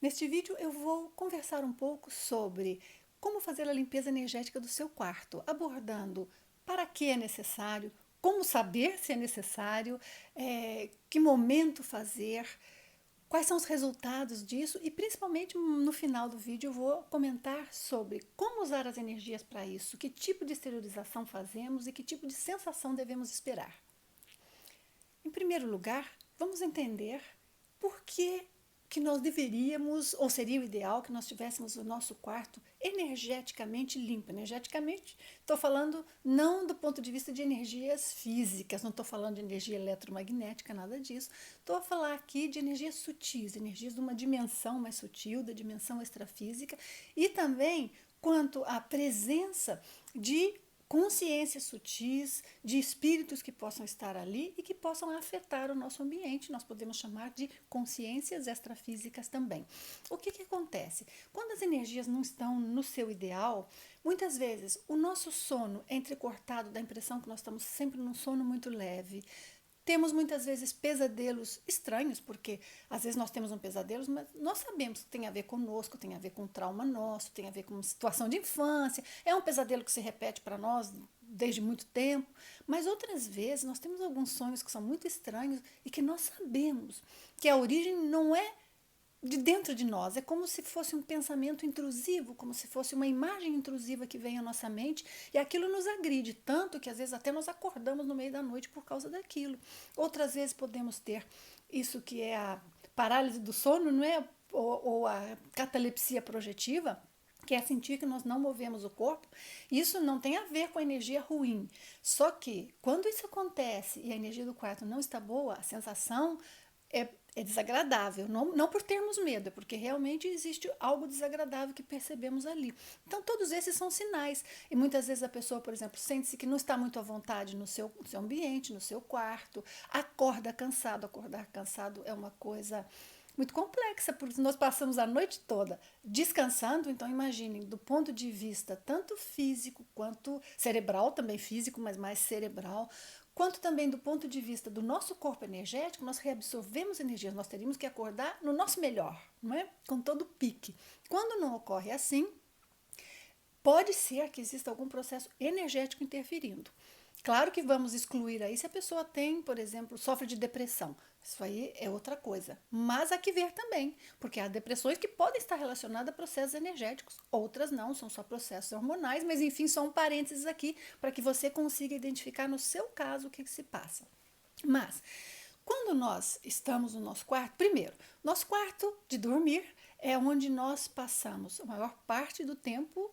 Neste vídeo eu vou conversar um pouco sobre como fazer a limpeza energética do seu quarto, abordando para que é necessário, como saber se é necessário, que momento fazer, quais são os resultados disso e principalmente no final do vídeo eu vou comentar sobre como usar as energias para isso, que tipo de exteriorização fazemos e que tipo de sensação devemos esperar. Em primeiro lugar, vamos entender por que nós deveríamos, ou seria o ideal, que nós tivéssemos o nosso quarto energeticamente limpo. Energeticamente, estou falando não do ponto de vista de energias físicas, não estou falando de energia eletromagnética, nada disso. Estou a falar aqui de energias sutis, energias de uma dimensão mais sutil, da dimensão extrafísica, e também quanto à presença de consciências sutis, de espíritos que possam estar ali e que possam afetar o nosso ambiente. Nós podemos chamar de consciências extrafísicas também. O que acontece? Quando as energias não estão no seu ideal, muitas vezes o nosso sono é entrecortado, dá a impressão que nós estamos sempre num sono muito leve. Temos muitas vezes pesadelos estranhos, porque às vezes nós temos um pesadelo, mas nós sabemos que tem a ver conosco, tem a ver com um trauma nosso, tem a ver com uma situação de infância, é um pesadelo que se repete para nós desde muito tempo, mas outras vezes nós temos alguns sonhos que são muito estranhos e que nós sabemos que a origem não é de dentro de nós. É como se fosse um pensamento intrusivo, como se fosse uma imagem intrusiva que vem à nossa mente e aquilo nos agride tanto que às vezes até nós acordamos no meio da noite por causa daquilo. Outras vezes podemos ter isso que é a parálise do sono, não é? Ou a catalepsia projetiva, que é sentir que nós não movemos o corpo. Isso não tem a ver com a energia ruim. Só que quando isso acontece e a energia do quarto não está boa, a sensação é desagradável, não por termos medo, é porque realmente existe algo desagradável que percebemos ali. Então, todos esses são sinais. E muitas vezes a pessoa, por exemplo, sente-se que não está muito à vontade no seu ambiente, no seu quarto, acorda cansado. Acordar cansado é uma coisa muito complexa, porque nós passamos a noite toda descansando, então imaginem, do ponto de vista tanto físico quanto cerebral, também físico, mas mais cerebral, quanto também do ponto de vista do nosso corpo energético, nós reabsorvemos energias, nós teríamos que acordar no nosso melhor, não é? Com todo o pique. Quando não ocorre assim, pode ser que exista algum processo energético interferindo. Claro que vamos excluir aí se a pessoa tem, por exemplo, sofre de depressão. Isso aí é outra coisa. Mas há que ver também, porque há depressões que podem estar relacionadas a processos energéticos, outras não, são só processos hormonais, mas enfim, só um parênteses aqui para que você consiga identificar no seu caso o que se passa. Mas, quando nós estamos no nosso quarto, primeiro, nosso quarto de dormir é onde nós passamos a maior parte do tempo,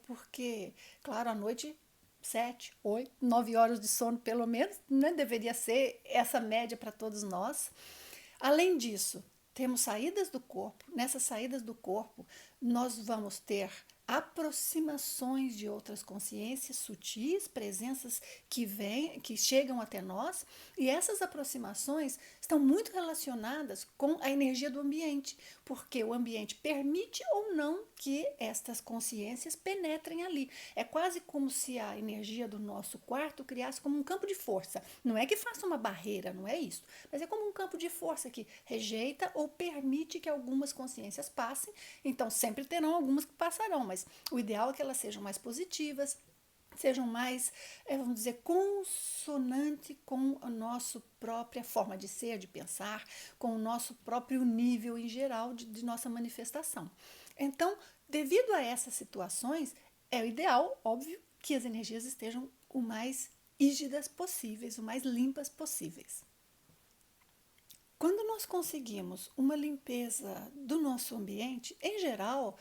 porque, claro, à noite 7, 8, 9 horas de sono, pelo menos, né? Deveria ser essa média para todos nós. Além disso, temos saídas do corpo. Nessas saídas do corpo, nós vamos ter aproximações de outras consciências sutis, presenças que chegam até nós, e essas aproximações estão muito relacionadas com a energia do ambiente, porque o ambiente permite ou não que estas consciências penetrem ali. É quase como se a energia do nosso quarto criasse como um campo de força. Não é que faça uma barreira, não é isso, mas é como um campo de força que rejeita ou permite que algumas consciências passem. Então sempre terão algumas que passarão, mas o ideal é que elas sejam mais positivas, sejam mais, vamos dizer, consonante com a nossa própria forma de ser, de pensar, com o nosso próprio nível em geral de nossa manifestação. Então, devido a essas situações, é o ideal, óbvio, que as energias estejam o mais rígidas possíveis, o mais limpas possíveis. Quando nós conseguimos uma limpeza do nosso ambiente, em geral,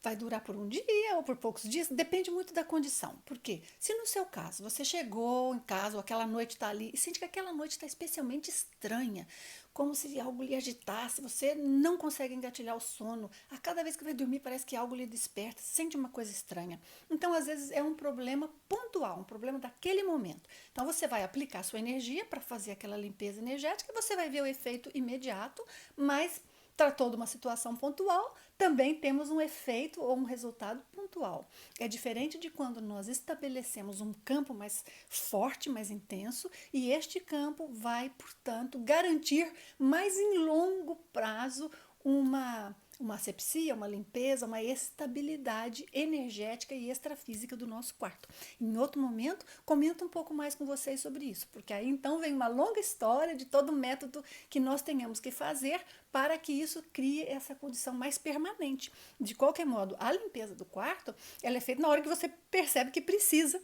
vai durar por um dia ou por poucos dias, depende muito da condição. Por quê? Se no seu caso você chegou em casa ou aquela noite está ali e sente que aquela noite está especialmente estranha, como se algo lhe agitasse, você não consegue engatilhar o sono, a cada vez que vai dormir parece que algo lhe desperta, sente uma coisa estranha. Então, às vezes, é um problema pontual, um problema daquele momento. Então, você vai aplicar sua energia para fazer aquela limpeza energética e você vai ver o efeito imediato, mas tratou de uma situação pontual, também temos um efeito ou um resultado pontual. É diferente de quando nós estabelecemos um campo mais forte, mais intenso, e este campo vai, portanto, garantir mais em longo prazo uma asepsia, uma limpeza, uma estabilidade energética e extrafísica do nosso quarto. Em outro momento, comento um pouco mais com vocês sobre isso, porque aí então vem uma longa história de todo o método que nós tenhamos que fazer para que isso crie essa condição mais permanente. De qualquer modo, a limpeza do quarto, ela é feita na hora que você percebe que precisa.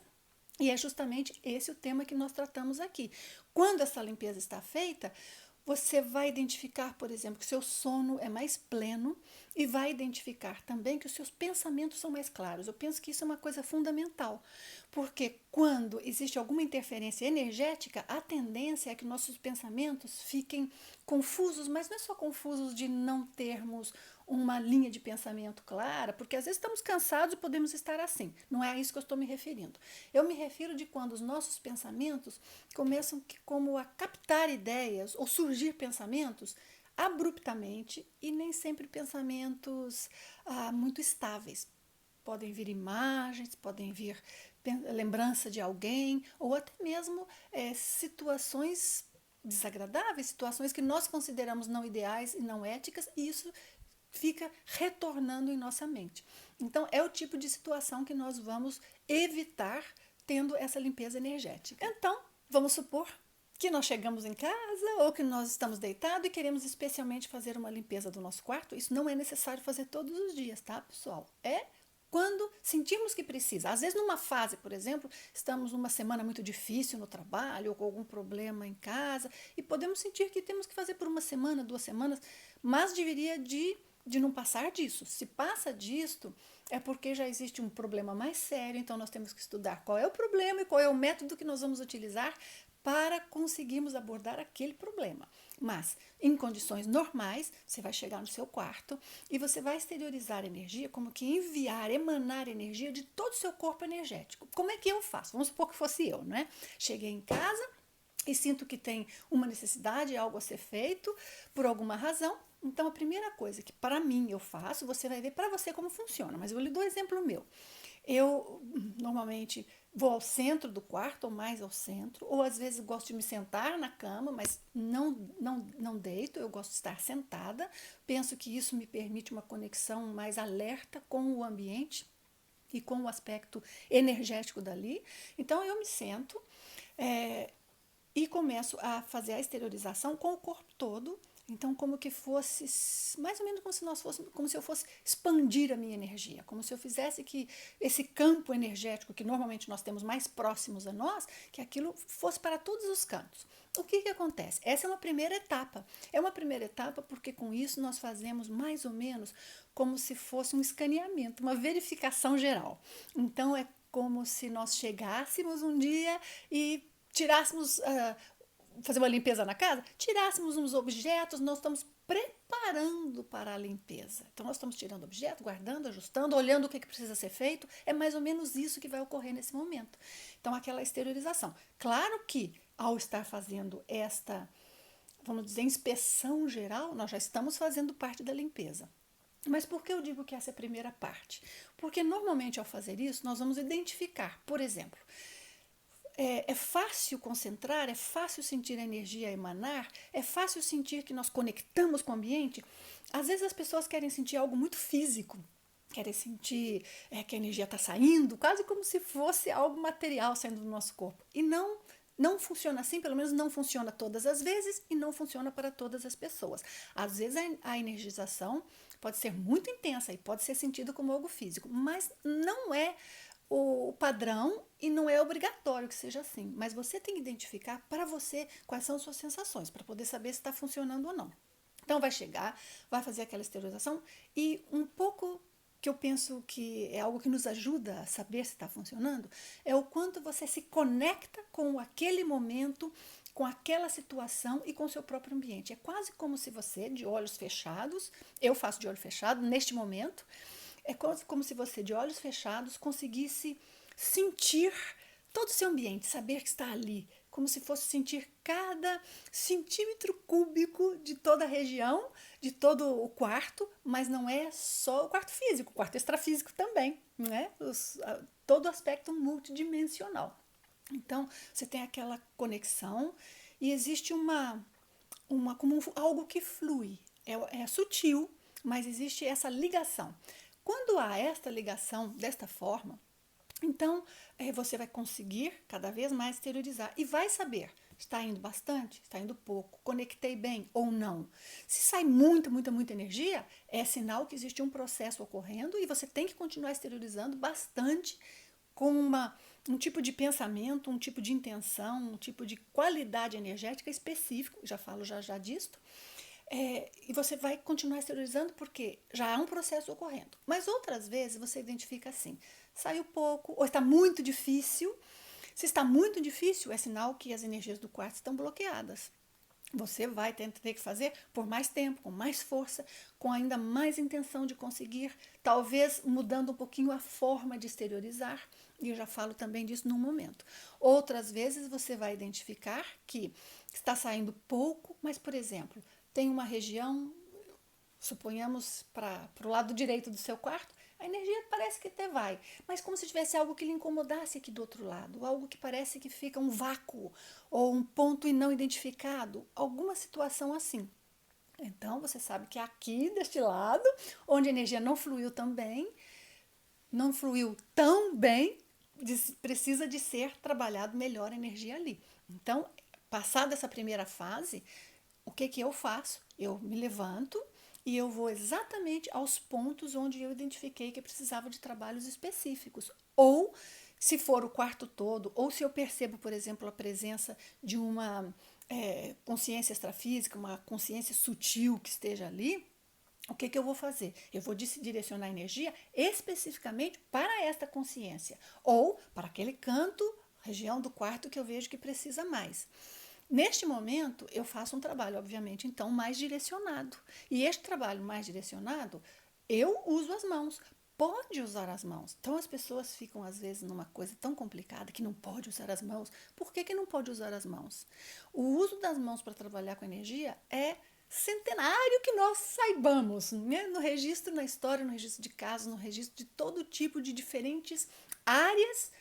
E é justamente esse o tema que nós tratamos aqui. Quando essa limpeza está feita, você vai identificar, por exemplo, que o seu sono é mais pleno e vai identificar também que os seus pensamentos são mais claros. Eu penso que isso é uma coisa fundamental, porque quando existe alguma interferência energética, a tendência é que nossos pensamentos fiquem confusos, mas não é só confusos de não termos uma linha de pensamento clara, porque às vezes estamos cansados e podemos estar assim. Não é a isso que eu estou me referindo. Eu me refiro de quando os nossos pensamentos começam como a captar ideias ou surgir pensamentos abruptamente e nem sempre pensamentos muito estáveis. Podem vir imagens, podem vir lembrança de alguém ou até mesmo situações desagradáveis, situações que nós consideramos não ideais e não éticas, e isso fica retornando em nossa mente. Então, é o tipo de situação que nós vamos evitar tendo essa limpeza energética. Então, vamos supor que nós chegamos em casa ou que nós estamos deitados e queremos especialmente fazer uma limpeza do nosso quarto. Isso não é necessário fazer todos os dias, tá, pessoal? É quando sentirmos que precisa. Às vezes, numa fase, por exemplo, estamos numa semana muito difícil no trabalho ou com algum problema em casa e podemos sentir que temos que fazer por uma semana, 2 semanas, mas deveria de não passar disso. Se passa disto, é porque já existe um problema mais sério, então nós temos que estudar qual é o problema e qual é o método que nós vamos utilizar para conseguirmos abordar aquele problema. Mas, em condições normais, você vai chegar no seu quarto e você vai exteriorizar energia, como que enviar, emanar energia de todo o seu corpo energético. Como é que eu faço? Vamos supor que fosse eu, não é? Cheguei em casa e sinto que tem uma necessidade, algo a ser feito, por alguma razão. Então, a primeira coisa que para mim eu faço, você vai ver para você como funciona, mas eu lhe dou um exemplo meu. Eu normalmente vou ao centro do quarto, ou mais ao centro, ou às vezes gosto de me sentar na cama, mas não deito, eu gosto de estar sentada. Penso que isso me permite uma conexão mais alerta com o ambiente e com o aspecto energético dali. Então eu me sento e começo a fazer a exteriorização com o corpo todo. Então, como que fosse, mais ou menos como se eu fosse expandir a minha energia, como se eu fizesse que esse campo energético que normalmente nós temos mais próximos a nós, que aquilo fosse para todos os cantos. O que acontece? Essa é uma primeira etapa. É uma primeira etapa porque com isso nós fazemos mais ou menos como se fosse um escaneamento, uma verificação geral. Então, é como se nós chegássemos um dia e tirássemos fazer uma limpeza na casa, tirássemos uns objetos, nós estamos preparando para a limpeza. Então, nós estamos tirando objeto, guardando, ajustando, olhando o que precisa ser feito. É mais ou menos isso que vai ocorrer nesse momento. Então, aquela exteriorização. Claro que, ao estar fazendo esta, vamos dizer, inspeção geral, nós já estamos fazendo parte da limpeza. Mas por que eu digo que essa é a primeira parte? Porque, normalmente, ao fazer isso, nós vamos identificar, por exemplo, é fácil concentrar, é fácil sentir a energia emanar, é fácil sentir que nós conectamos com o ambiente. Às vezes as pessoas querem sentir algo muito físico, querem sentir que a energia está saindo, quase como se fosse algo material saindo do nosso corpo. E não funciona assim, pelo menos não funciona todas as vezes e não funciona para todas as pessoas. Às vezes a energização pode ser muito intensa e pode ser sentido como algo físico, mas não é o padrão e não é obrigatório que seja assim. Mas você tem que identificar para você quais são as suas sensações, para poder saber se está funcionando ou não. Então vai chegar, vai fazer aquela esterilização e um pouco que eu penso que é algo que nos ajuda a saber se está funcionando, é o quanto você se conecta com aquele momento, com aquela situação e com o seu próprio ambiente. É quase como se você, de olhos fechados, eu faço de olho fechado neste momento, é como se você, de olhos fechados, conseguisse sentir todo o seu ambiente, saber que está ali, como se fosse sentir cada centímetro cúbico de toda a região, de todo o quarto, mas não é só o quarto físico, o quarto extrafísico também, né? Todo o aspecto multidimensional. Então, você tem aquela conexão e existe como algo que flui. É sutil, mas existe essa ligação. Quando há esta ligação desta forma, então você vai conseguir cada vez mais exteriorizar e vai saber, está indo bastante, está indo pouco, conectei bem ou não. Se sai muita energia, é sinal que existe um processo ocorrendo e você tem que continuar exteriorizando bastante com um tipo de pensamento, um tipo de intenção, um tipo de qualidade energética específico, já falo já disto, e você vai continuar exteriorizando porque já há um processo ocorrendo. Mas outras vezes você identifica assim, saiu pouco, ou está muito difícil. Se está muito difícil, é sinal que as energias do quarto estão bloqueadas. Você vai ter que fazer por mais tempo, com mais força, com ainda mais intenção de conseguir, talvez mudando um pouquinho a forma de exteriorizar, e eu já falo também disso num momento. Outras vezes você vai identificar que está saindo pouco, mas, por exemplo, tem uma região, suponhamos para o lado direito do seu quarto, a energia parece que até vai, mas como se tivesse algo que lhe incomodasse aqui do outro lado, algo que parece que fica um vácuo ou um ponto não identificado, alguma situação assim. Então você sabe que aqui deste lado, onde a energia não fluiu tão bem, não fluiu tão bem, precisa de ser trabalhado melhor a energia ali. Então, passada essa primeira fase, o que eu faço? Eu me levanto e eu vou exatamente aos pontos onde eu identifiquei que precisava de trabalhos específicos. Ou, se for o quarto todo, ou se eu percebo, por exemplo, a presença de uma consciência extrafísica, uma consciência sutil que esteja ali, o que eu vou fazer? Eu vou direcionar a energia especificamente para esta consciência ou para aquele canto, região do quarto que eu vejo que precisa mais. Neste momento, eu faço um trabalho, obviamente, então, mais direcionado. E este trabalho mais direcionado, eu uso as mãos. Pode usar as mãos. Então, as pessoas ficam, às vezes, numa coisa tão complicada que não pode usar as mãos. Por que não pode usar as mãos? O uso das mãos para trabalhar com energia é centenário que nós saibamos, né? No registro, na história, no registro de casos, no registro de todo tipo de diferentes áreas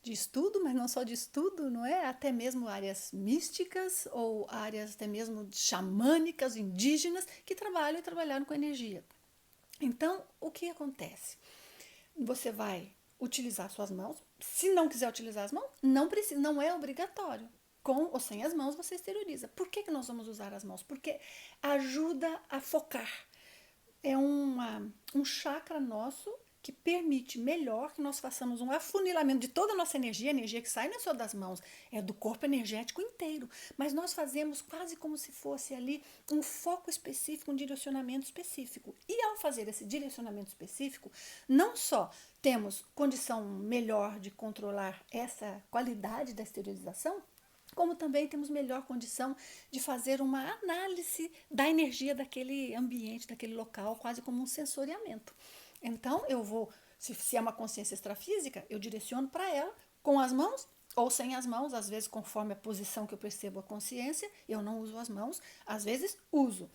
de estudo, mas não só de estudo, não é? Até mesmo áreas místicas ou áreas até mesmo xamânicas, indígenas, que trabalham e trabalharam com energia. Então, o que acontece? Você vai utilizar suas mãos. Se não quiser utilizar as mãos, não precisa, não é obrigatório. Com ou sem as mãos você exterioriza. Por que nós vamos usar as mãos? Porque ajuda a focar. É um chakra nosso que permite melhor que nós façamos um afunilamento de toda a nossa energia. A energia que sai não é só das mãos, é do corpo energético inteiro. Mas nós fazemos quase como se fosse ali um foco específico, um direcionamento específico. E ao fazer esse direcionamento específico, não só temos condição melhor de controlar essa qualidade da esterilização, como também temos melhor condição de fazer uma análise da energia daquele ambiente, daquele local, quase como um sensoriamento. Então, eu vou, se é uma consciência extrafísica, eu direciono para ela com as mãos ou sem as mãos, às vezes conforme a posição que eu percebo a consciência, eu não uso as mãos, às vezes uso.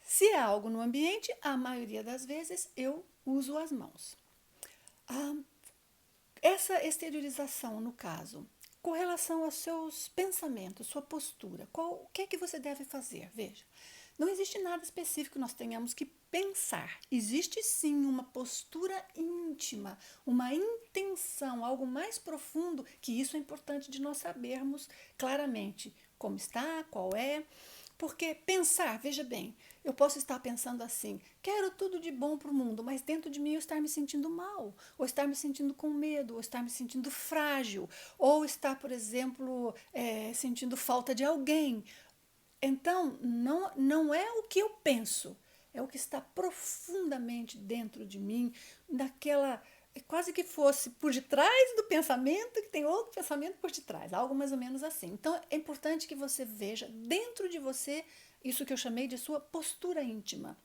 Se é algo no ambiente, a maioria das vezes eu uso as mãos. Ah, essa exteriorização, no caso, com relação aos seus pensamentos, sua postura, o que é que você deve fazer? Veja, não existe nada específico que nós tenhamos que pensar. Existe sim uma postura íntima, uma intenção, algo mais profundo, que isso é importante de nós sabermos claramente como está, qual é. Porque pensar, veja bem, eu posso estar pensando assim, quero tudo de bom para o mundo, mas dentro de mim eu estar me sentindo mal, ou estar me sentindo com medo, ou estar me sentindo frágil, ou estar, por exemplo, sentindo falta de alguém. Então, não é o que eu penso, é o que está profundamente dentro de mim, daquela. Quase que fosse por detrás do pensamento, que tem outro pensamento por detrás, algo mais ou menos assim. Então, é importante que você veja dentro de você isso que eu chamei de sua postura íntima,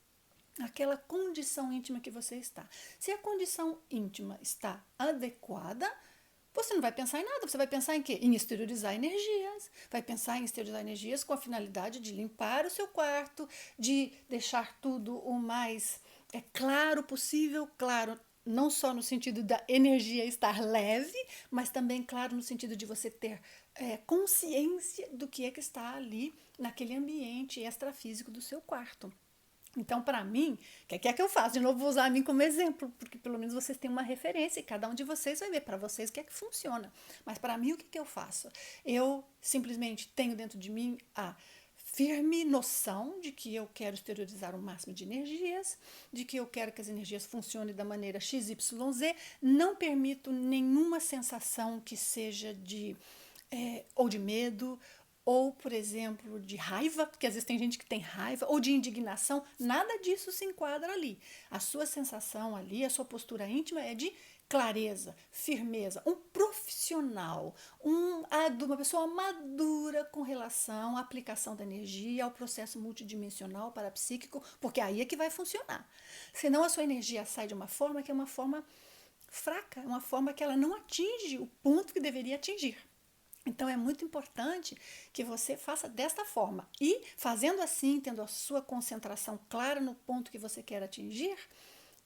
aquela condição íntima que você está. Se a condição íntima está adequada, você não vai pensar em nada, você vai pensar em quê? Em exteriorizar energias. Vai pensar em exteriorizar energias com a finalidade de limpar o seu quarto, de deixar tudo o mais claro possível, claro, não só no sentido da energia estar leve, mas também, claro, no sentido de você ter consciência do que é que está ali naquele ambiente extrafísico do seu quarto. Então, para mim, o que é que eu faço? De novo, vou usar a mim como exemplo, porque pelo menos vocês têm uma referência e cada um de vocês vai ver para vocês o que é que funciona. Mas para mim, o que é que eu faço? Eu simplesmente tenho dentro de mim a firme noção de que eu quero exteriorizar o máximo de energias, de que eu quero que as energias funcionem da maneira XYZ, não permito nenhuma sensação que seja de ou de medo, ou, por exemplo, de raiva, porque às vezes tem gente que tem raiva, ou de indignação, nada disso se enquadra ali. A sua sensação ali, a sua postura íntima é de clareza, firmeza, um profissional, uma pessoa madura com relação à aplicação da energia, ao processo multidimensional parapsíquico, porque aí é que vai funcionar. Senão a sua energia sai de uma forma que é uma forma fraca, uma forma que ela não atinge o ponto que deveria atingir. Então é muito importante que você faça desta forma. E fazendo assim, tendo a sua concentração clara no ponto que você quer atingir,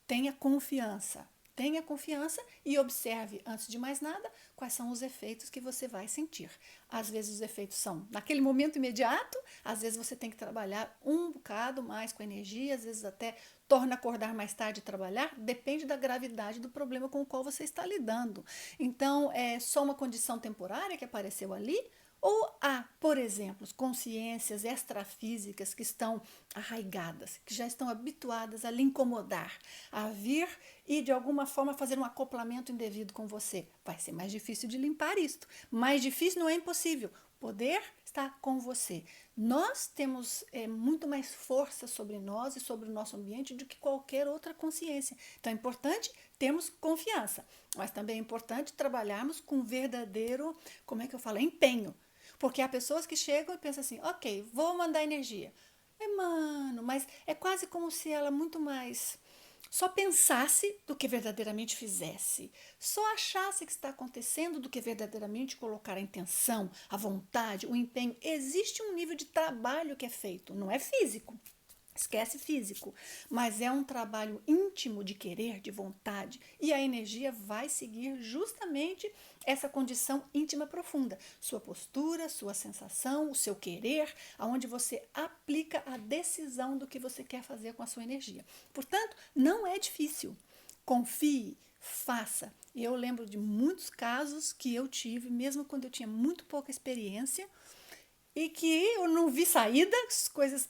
tenha confiança. Tenha confiança e observe, antes de mais nada, quais são os efeitos que você vai sentir. Às vezes os efeitos são naquele momento imediato, às vezes você tem que trabalhar um bocado mais com energia, às vezes até torna acordar mais tarde e trabalhar, depende da gravidade do problema com o qual você está lidando. Então, é só uma condição temporária que apareceu ali, ou há, por exemplo, consciências extrafísicas que estão arraigadas, que já estão habituadas a lhe incomodar, a vir e de alguma forma fazer um acoplamento indevido com você. Vai ser mais difícil de limpar isto. Mais difícil não é impossível. Poder está com você. Nós temos muito mais força sobre nós e sobre o nosso ambiente do que qualquer outra consciência. Então é importante termos confiança, mas também é importante trabalharmos com verdadeiro, como é que eu falo, empenho. Porque há pessoas que chegam e pensam assim, ok, vou mandar energia. Mano, mas é quase como se ela muito mais só pensasse do que verdadeiramente fizesse, só achasse que está acontecendo do que verdadeiramente colocar a intenção, a vontade, o empenho. Existe um nível de trabalho que é feito, não é físico. Esquece físico, mas é um trabalho íntimo de querer, de vontade, e a energia vai seguir justamente essa condição íntima profunda. Sua postura, sua sensação, o seu querer, aonde você aplica a decisão do que você quer fazer com a sua energia. Portanto, não é difícil. Confie, faça. E eu lembro de muitos casos que eu tive, mesmo quando eu tinha muito pouca experiência, e que eu não vi saída, coisas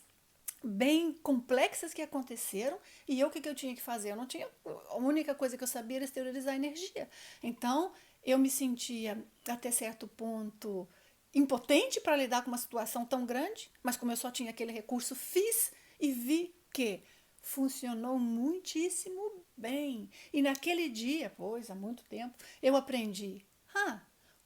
bem complexas que aconteceram e eu o que eu tinha que fazer? Eu não tinha, a única coisa que eu sabia era exteriorizar a energia. Então, eu me sentia até certo ponto impotente para lidar com uma situação tão grande, mas como eu só tinha aquele recurso, fiz e vi que funcionou muitíssimo bem. E naquele dia, pois há muito tempo, eu aprendi,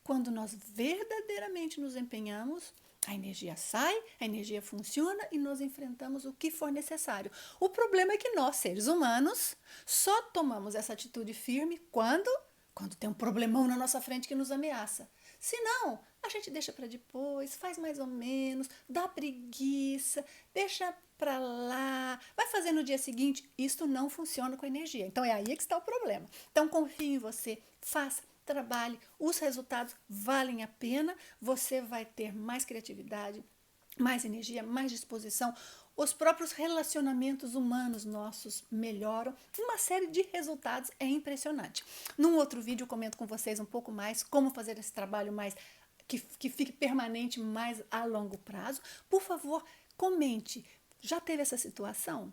quando nós verdadeiramente nos empenhamos, a energia sai, a energia funciona e nós enfrentamos o que for necessário. O problema é que nós, seres humanos, só tomamos essa atitude firme quando tem um problemão na nossa frente que nos ameaça. Se não, a gente deixa para depois, faz mais ou menos, dá preguiça, deixa para lá, vai fazer no dia seguinte. Isto não funciona com a energia. Então é aí que está o problema. Então confie em você, faça, trabalhe, os resultados valem a pena, você vai ter mais criatividade, mais energia, mais disposição, os próprios relacionamentos humanos nossos melhoram, uma série de resultados é impressionante. Num outro vídeo eu comento com vocês um pouco mais como fazer esse trabalho mais que fique permanente mais a longo prazo. Por favor, comente, já teve essa situação?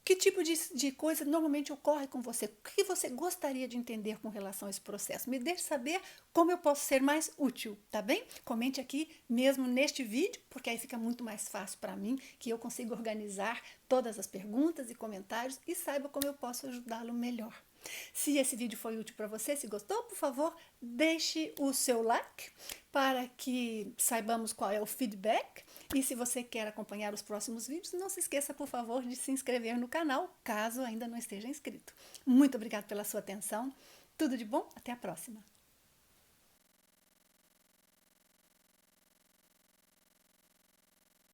Que tipo de coisa normalmente ocorre com você? O que você gostaria de entender com relação a esse processo? Me deixe saber como eu posso ser mais útil, tá bem? Comente aqui mesmo neste vídeo, porque aí fica muito mais fácil para mim, que eu consigo organizar todas as perguntas e comentários e saiba como eu posso ajudá-lo melhor. Se esse vídeo foi útil para você, se gostou, por favor, deixe o seu like para que saibamos qual é o feedback. E se você quer acompanhar os próximos vídeos, não se esqueça, por favor, de se inscrever no canal, caso ainda não esteja inscrito. Muito obrigada pela sua atenção. Tudo de bom, até a próxima.